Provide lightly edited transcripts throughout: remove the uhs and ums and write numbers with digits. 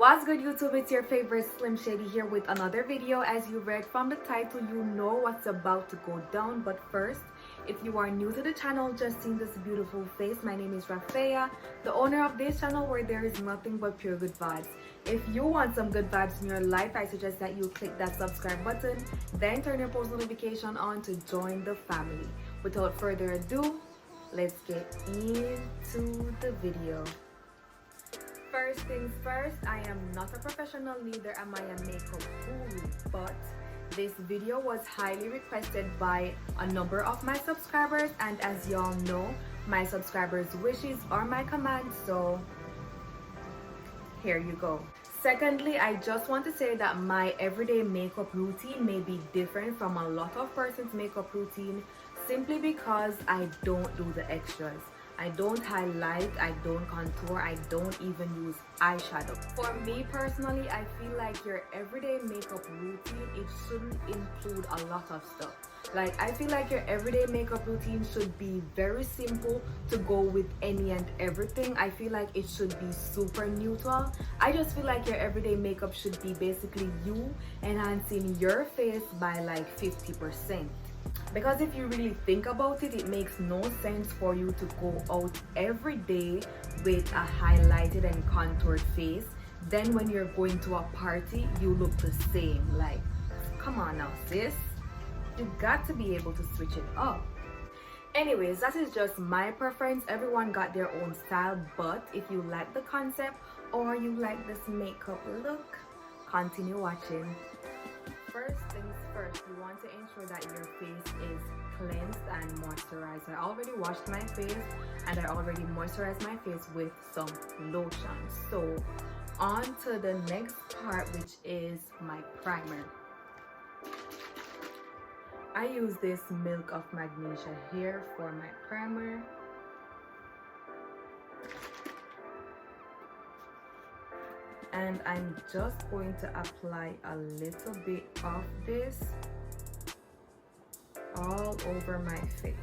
What's good, YouTube? It's your favorite Slim Shady here with another video. As you read from the title, you know what's about to go down. But first, if you are new to the channel, just seeing this beautiful face, my name is Rafaya, the owner of this channel where there is nothing but pure good vibes. If you want some good vibes in your life, I suggest that you click that subscribe button, then turn your post notification on to join the family. Without further ado, let's get into the video. First things first, I am not a professional, neither am I a makeup guru, but this video was highly requested by a number of my subscribers, and as y'all know, my subscribers' wishes are my command, so here you go. Secondly, I just want to say that my everyday makeup routine may be different from a lot of persons' makeup routine simply because I don't do the extras. I don't highlight, I don't contour, I don't even use eyeshadow. For me personally, I feel like your everyday makeup routine, it shouldn't include a lot of stuff. Like, I feel like your everyday makeup routine should be very simple to go with any and everything. I feel like it should be super neutral. I just feel like your everyday makeup should be basically you enhancing your face by like 50%. Because if you really think about it, it makes no sense for you to go out every day with a highlighted and contoured face. Then when you're going to a party, you look the same. Like, come on now, sis. You got to be able to switch it up. Anyways, that is just my preference. Everyone got their own style, but if you like the concept or you like this makeup look, continue watching. First things first, you want to ensure that your face is cleansed and moisturized. I already washed my face and I already moisturized my face with some lotion. So on to the next part, which is my primer. I use this Milk of Magnesia here for my primer. And I'm just going to apply a little bit of this all over my face.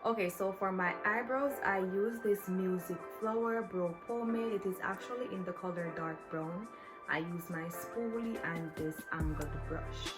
Okay, so for my eyebrows, I use this Music Flower Brow Pomade. It is actually in the color dark brown. I use my spoolie and this angled brush.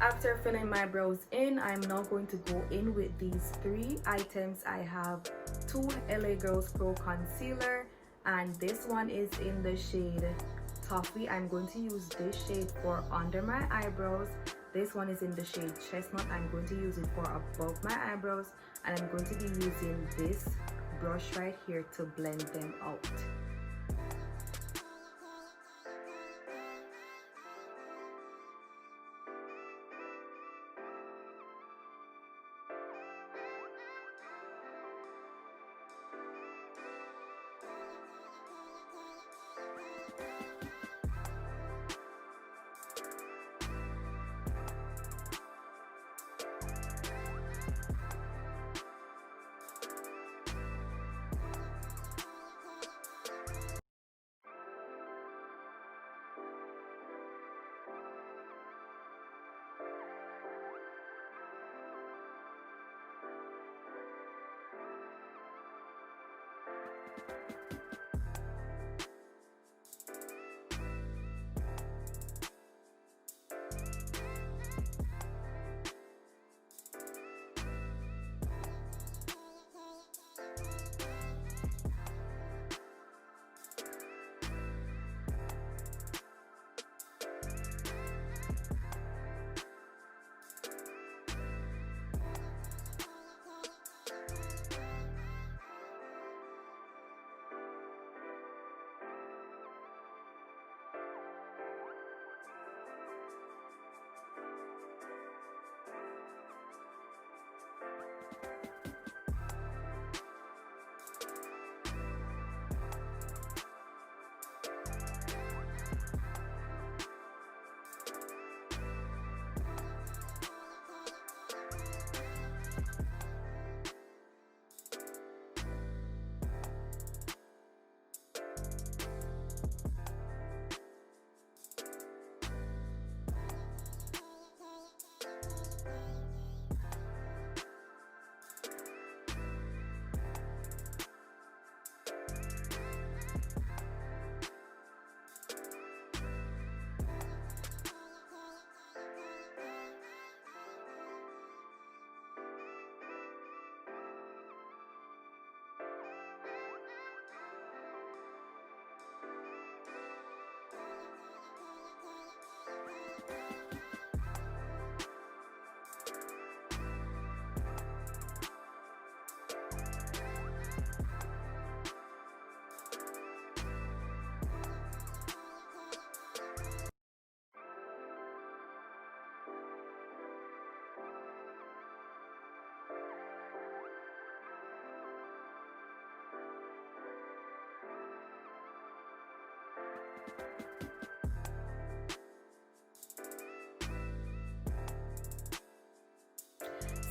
After filling my brows in, I'm now going to go in with these 3 items. I have 2 LA Girls Pro Concealer, and this one is in the shade Toffee. I'm going to use this shade for under my eyebrows. This one is in the shade Chestnut. I'm going to use it for above my eyebrows, and I'm going to be using this brush right here to blend them out.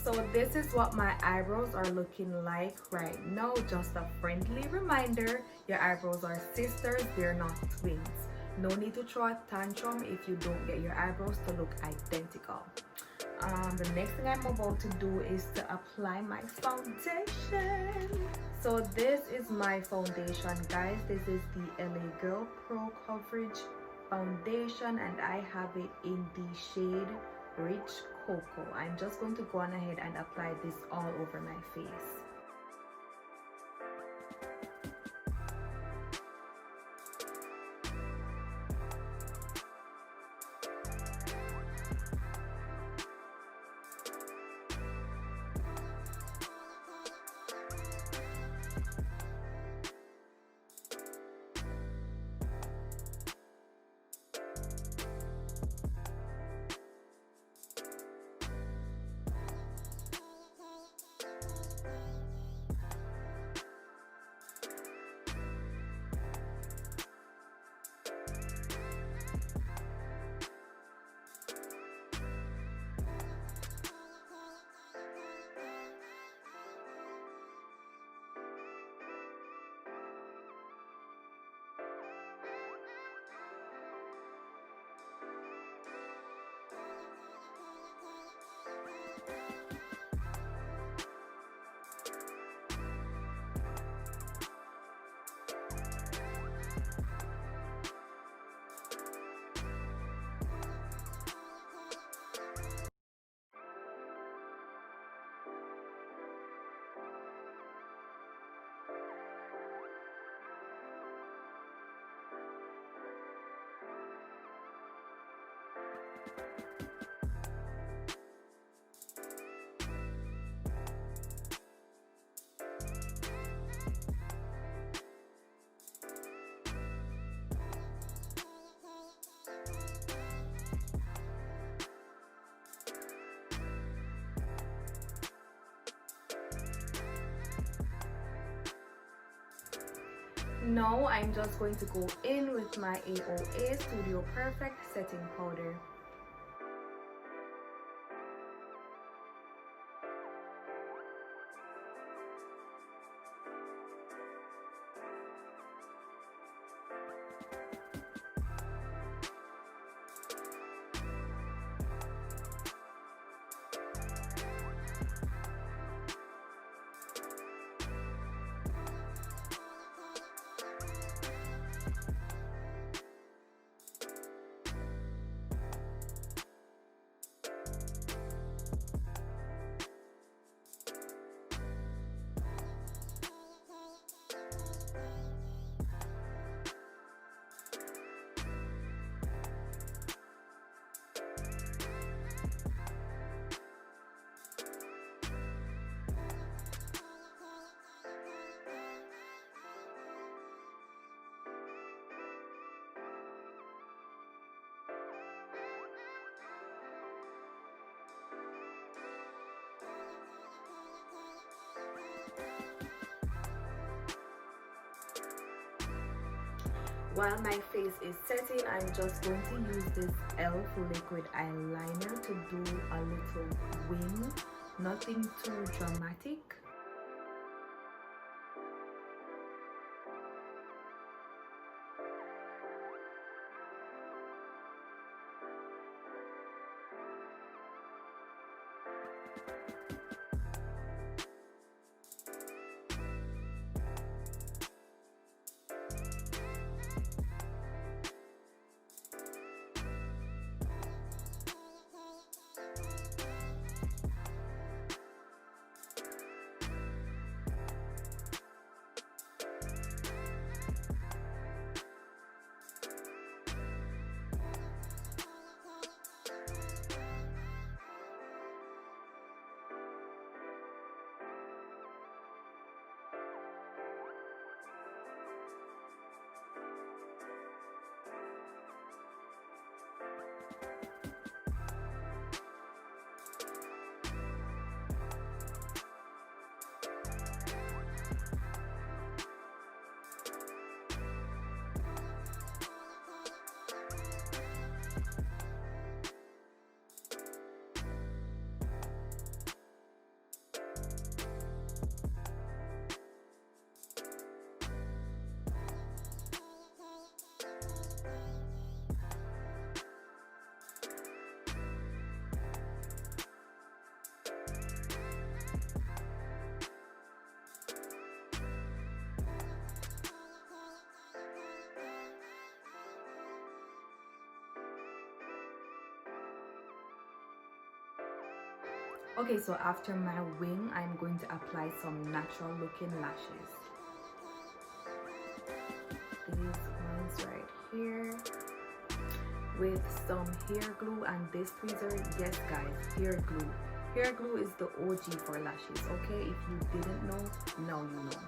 So this is what my eyebrows are looking like right now. Just a friendly reminder, your eyebrows are sisters, they're not twins. No need to throw a tantrum if you don't get your eyebrows to look identical. The next thing I'm about to do is to apply my foundation. So this is my foundation, guys. This is the LA Girl Pro Coverage Foundation, and I have it in the shade Rich Cocoa. I'm just going to go on ahead and apply this all over my face. Now I'm just going to go in with my AOA Studio Perfect setting powder. While my face is setting, I'm just going to use this e.l.f. liquid eyeliner to do a little wing, nothing too dramatic. Okay, so after my wing, I'm going to apply some natural looking lashes. These ones right here with some hair glue and this tweezer. Yes guys, hair glue. Hair glue is the OG for lashes, okay? If you didn't know, now you know.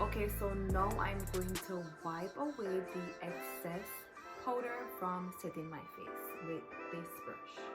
Okay, so now I'm going to wipe away the excess powder from setting my face with this brush.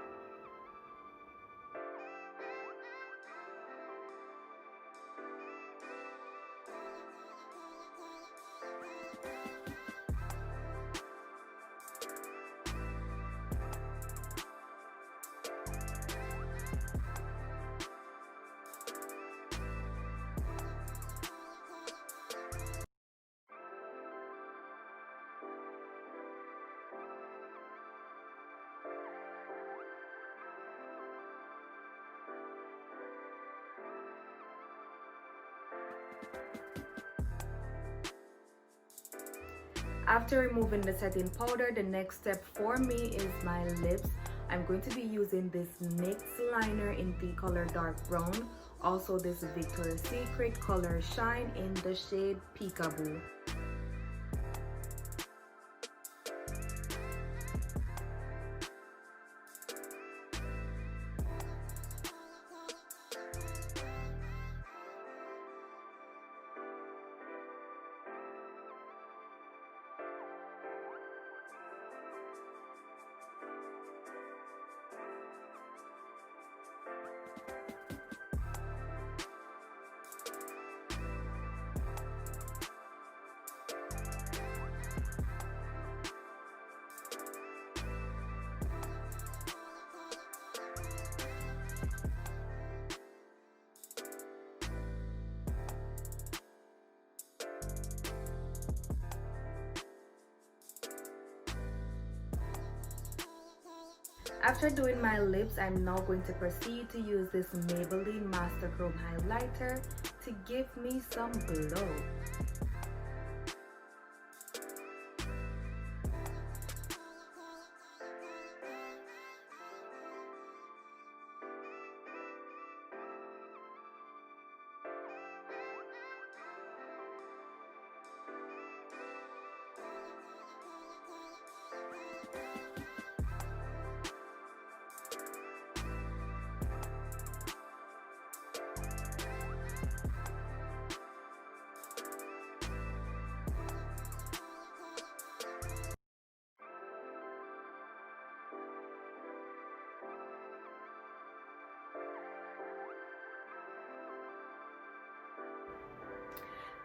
After removing the setting powder, the next step for me is my lips. I'm going to be using this NYX liner in the color dark brown. Also this Victoria's Secret color Shine in the shade Peekaboo. After doing my lips, I'm now going to proceed to use this Maybelline Master Chrome highlighter to give me some glow.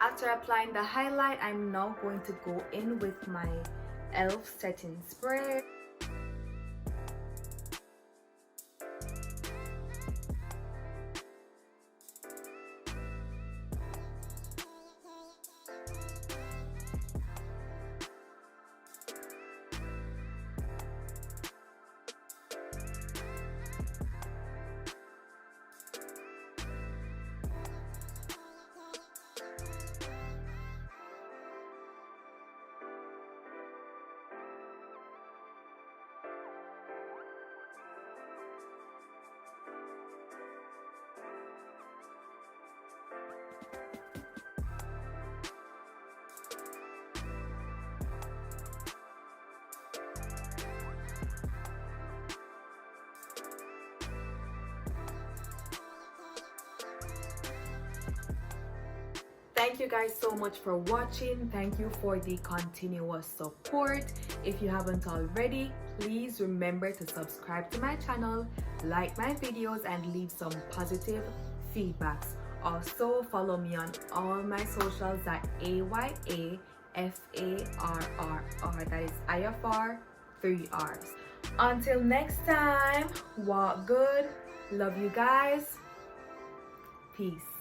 After applying the highlight, I'm now going to go in with my e.l.f. setting spray. Thank you guys so much for watching. Thank you for the continuous support. If you haven't already, please remember to subscribe to my channel, like my videos, and leave some positive feedbacks. Also follow me on all my socials at AYAFARRR, that is IFR 3 R's. Until next time, walk good. Love you guys. Peace.